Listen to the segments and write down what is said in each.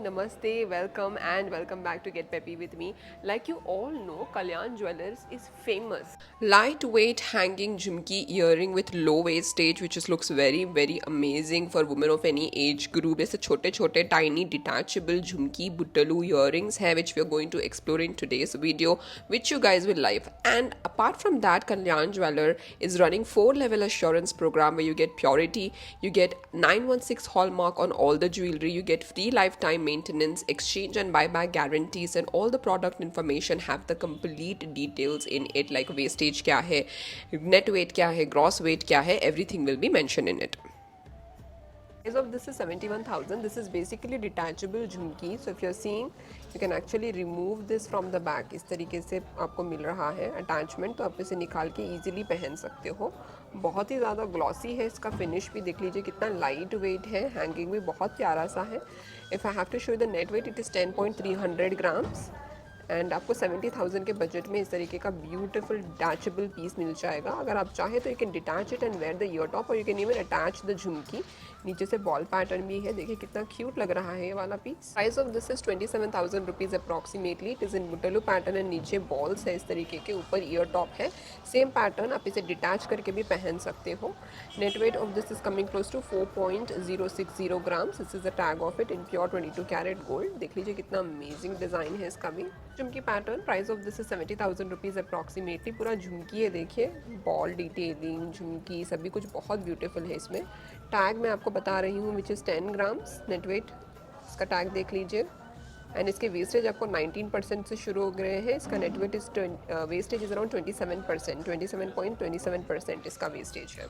namaste, welcome and welcome back to Get Peppy with me. Like you all know, Kalyan Jewelers is famous. Lightweight hanging jhumki earring with low wastage which just looks very amazing for women of any age group. It's a छोटे tiny detachable jhumki buttalu earrings hai which we are going to explore in today's video which you guys will like. And apart from that, Kalyan Jeweler is running 4-level assurance program where you get purity, you get 916 hallmark on all the jewelry, you get free lifetime maintenance, exchange and buyback guarantees, and all the product information have the complete details in it, like wastage kya hai, net weight kya hai, gross weight kya hai, everything will be mentioned in it. Price of this is 71,000. This is basically detachable Jhumki. So if you're seeing, you can actually remove this from the back. इस तरीके से आपको मिल रहा है attachment, तो आप इसे निकाल के इजीली पहन सकते हो. बहुत ही ज़्यादा ग्लॉसी है, इसका फिनिश भी देख लीजिए कितना लाइट वेट है, हैंगिंग भी बहुत प्यारा सा है. If I have to show the net weight, it is 10.300 grams and आपको 70,000 के बजट में इस तरीके का ब्यूटीफुल डिटैचेबल पीस मिल जाएगा. अगर आप चाहें तो you can detach it and wear the ear top, और you can even attach the झुमकी. नीचे से बॉल पैटर्न भी है, देखिए कितना क्यूट लग रहा है ये वाला piece. Price of this is 27,000 rupees approximately. It is in buttalu pattern and नीचे बॉल्स है इस तरीके के, ऊपर ईयर टॉप है. सेम पैटर्न, आप इसे डिटैच करके भी पहन सकते हो. Net weight of this is coming close to 4.060 grams. This is the tag of it in pure 22 carat gold. देख लीजिए कितना अमेजिंग डिज़ाइन है इसका भी. झुमकी pattern, price of this is 70,000 rupees approximately. पूरा झुमकी है, देखिए बॉल डिटेलिंग, झुमकी सभी कुछ बहुत ब्यूटीफुल है इसमें. टैग मैं आपको बता रही हूँ which is 10 grams. Net weight इसका टैग देख लीजिए. एंड इसके वेस्टेज आपको 19% से शुरू हो गए हैं. इसका net weight is wastage is around 27%, 27.27% इसका वेस्टेज है.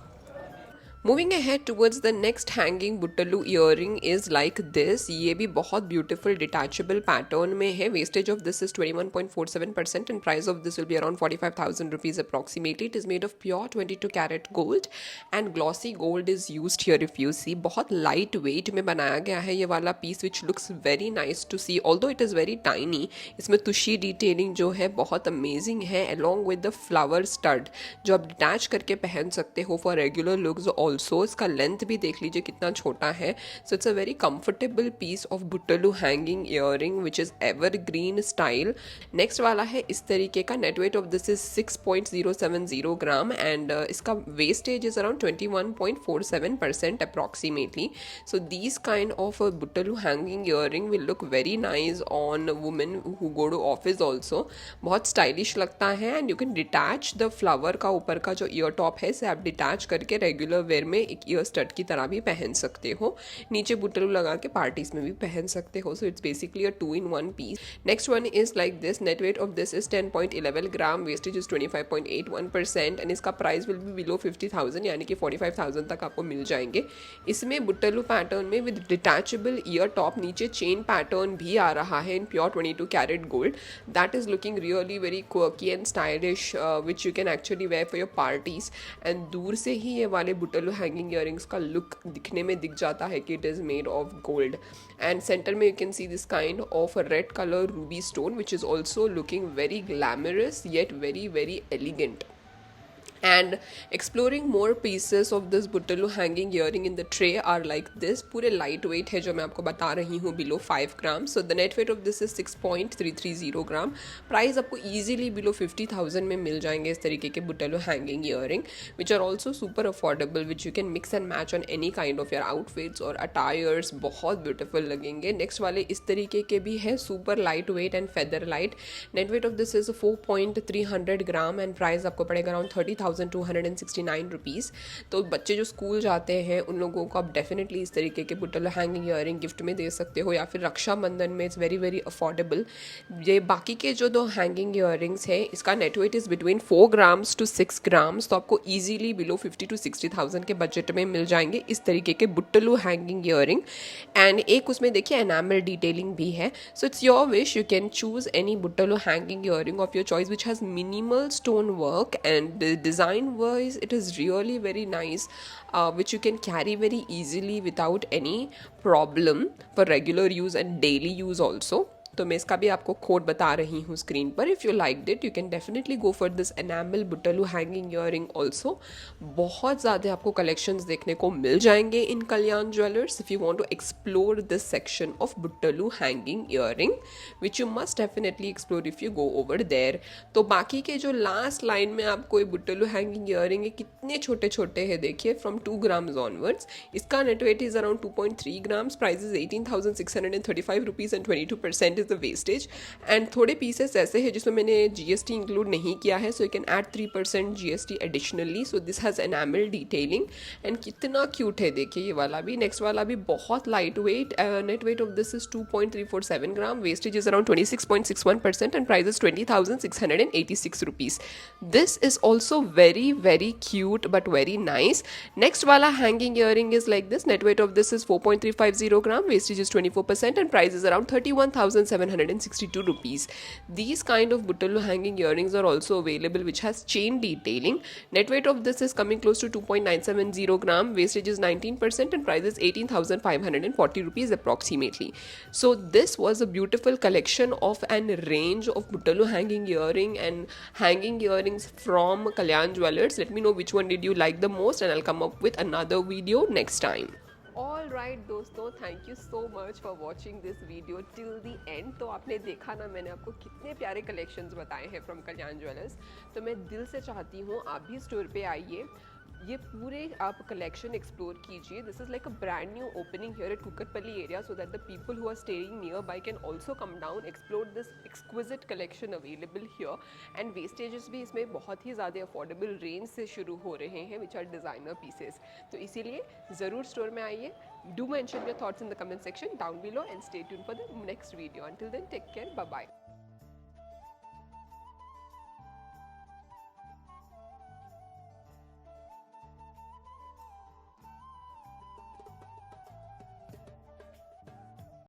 Moving ahead towards the next hanging बुट्टलू earring is like this. ये भी बहुत beautiful detachable pattern में है. Wastage of this is 21.47% and price of this will be around 45,000 rupees approximately. It is made of pure 22 carat gold and glossy gold is used here if you see. बहुत light weight में बनाया गया है ये वाला piece which looks very nice to see. Although it is very tiny, इसमें तुशी detailing जो है बहुत amazing है along with the flower stud जो आप detach करके पहन सकते हो for regular looks. ऑल्सो इसका लेंथ भी देख लीजिए कितना छोटा है. So it's a very comfortable piece of buttalu hanging earring which is evergreen style. Next वाला है इस तरीके का. Net weight of this is 6.070 gram and इसका wastage is around 21.47% approximately. So these kind of buttalu hanging earring will look very nice on women who go to office also. बहुत stylish लगता है and you can detach the flower का ऊपर का जो year top है इसे आप डिटैच करके रेगुलर वेयर में एक ईयर स्टड की तरह भी पहन सकते हो. नीचे बुट्टलू लगा के पार्टीज में भी पहन सकते हो. So it's basically a 2-in-1 piece. Next one is like this. Net weight of this is 10.11 gram. Wastage is 25.81% and इसका प्राइस विल बी बिलो 50,000 यानी कि 45,000 तक आपको मिल जाएंगे. इसमें बुट्टलू पैटर्न में विद डिटैचेबल ईयर टॉप, नीचे चेन पैटर्न भी आ रहा है in pure 22 carat gold. That is looking really very quirky and stylish which you can actually wear for your parties. And दूर से ही ये वाले बुट्टलू हैंगिंग ईयरिंग्स का लुक दिखने में दिख जाता है कि it is made of gold. And center में you can see this kind of red colour ruby stone which is also looking very glamorous yet very elegant. And exploring more pieces of this buttalu hanging earring in the tray are like this. पूरे light weight है जो मैं आपको बता रही हूँ, below 5 gram. So the net weight of this is 6.330 gram. Price आपको easily below 50,000 में मिल जाएंगे इस तरीके के buttalu hanging earring which are also super affordable which you can mix and match on any kind of your outfits और attires. बहुत beautiful लगेंगे. नेक्स्ट वाले इस तरीके के भी है, super light weight and feather light. Net weight of this is 4.300 gram and price आपको पड़ेगा अराउंड 30,269 रुपीज़. तो बच्चे जो स्कूल जाते हैं उन लोगों को आप डेफिनेटली इस तरीके के बुट्टलू हैंगिंग ईयरिंग गिफ्ट में दे सकते हो, या फिर रक्षाबंधन में. It's very affordable. ये बाकी के जो 2 हैंगिंग ईयरिंग्स हैं इसका net weight is between 4 grams to 6 grams. तो आपको ईजिली बिलो 50 to 60,000 के बजट में मिल जाएंगे इस तरीके के बुट्टलू हैंगिंग ईयरिंग. एंड एक उसमें देखिए एनामल डिटेलिंग भी है. So it's your wish, you can choose any buttalu hanging earring of your choice which has minimal stone work and the design wise it is really very nice, which you can carry very easily without any problem for regular use and daily use also. तो मैं इसका भी आपको code बता रही हूँ screen पर. If you like it you can definitely go for this enamel buttalu hanging earring also. बहुत ज़्यादा आपको कलेक्शंस देखने को मिल जाएंगे in Kalyan jewellers. If you want to explore this section of buttalu hanging earring which you must definitely explore if you go over there. तो बाकी के जो लास्ट लाइन में आपको ये बुट्टलू हैंगिंग ईयरिंग है, कितने छोटे छोटे हैं देखिए, फ्रॉम 2 grams ऑनवर्ड्स. इसका net weight is around 2.3 grams. Price is 18,635 rupees and 22% is the wastage. And थोड़े पीसेस ऐसे हैं जिसमें मैंने GST इंक्लूड नहीं किया है, so you can add 3% GST additionally. So this has enamel detailing and कितना क्यूट है देखिए ये वाला भी. नेक्स्ट वाला भी बहुत light weight. Net weight of this is 2.347 gram. Wastage is around 26.61% and price is 20,686 rupees. This is also very very cute but very nice. Next वाला hanging earring is like this. Net weight of this is 4.350 gram. Wastage is 24% and price is around 31,762 rupees. These kind of Butulu hanging earrings are also available which has chain detailing. Net weight of this is coming close to 2.970 gram. Wastage is 19% and price is 18,540 rupees approximately. So this was a beautiful collection of an range of Butulu hanging earring and hanging earrings from Kalyan Jewellers. Let me know which one did you like the most and I'll come up with another video next time. All right दोस्तों, thank you so much for watching this video till the end. तो आपने देखा ना मैंने आपको कितने प्यारे collections बताए हैं फ्रॉम कल्याण ज्वेलर्स. तो मैं दिल से चाहती हूँ आप भी स्टोर पे आइए, ये पूरे आप कलेक्शन एक्सप्लोर कीजिए. This is like a brand new opening here at Kukatpally area so that the people who are staying near by can also come down explore this exquisite collection available here. And wastages भी इसमें बहुत ही ज़्यादा affordable range से शुरू हो रहे हैं which are designer pieces. तो इसीलिए ज़रूर स्टोर में आइए. Do mention your thoughts in the comment section down below and stay tuned for the next video. Until then, take care. Bye bye.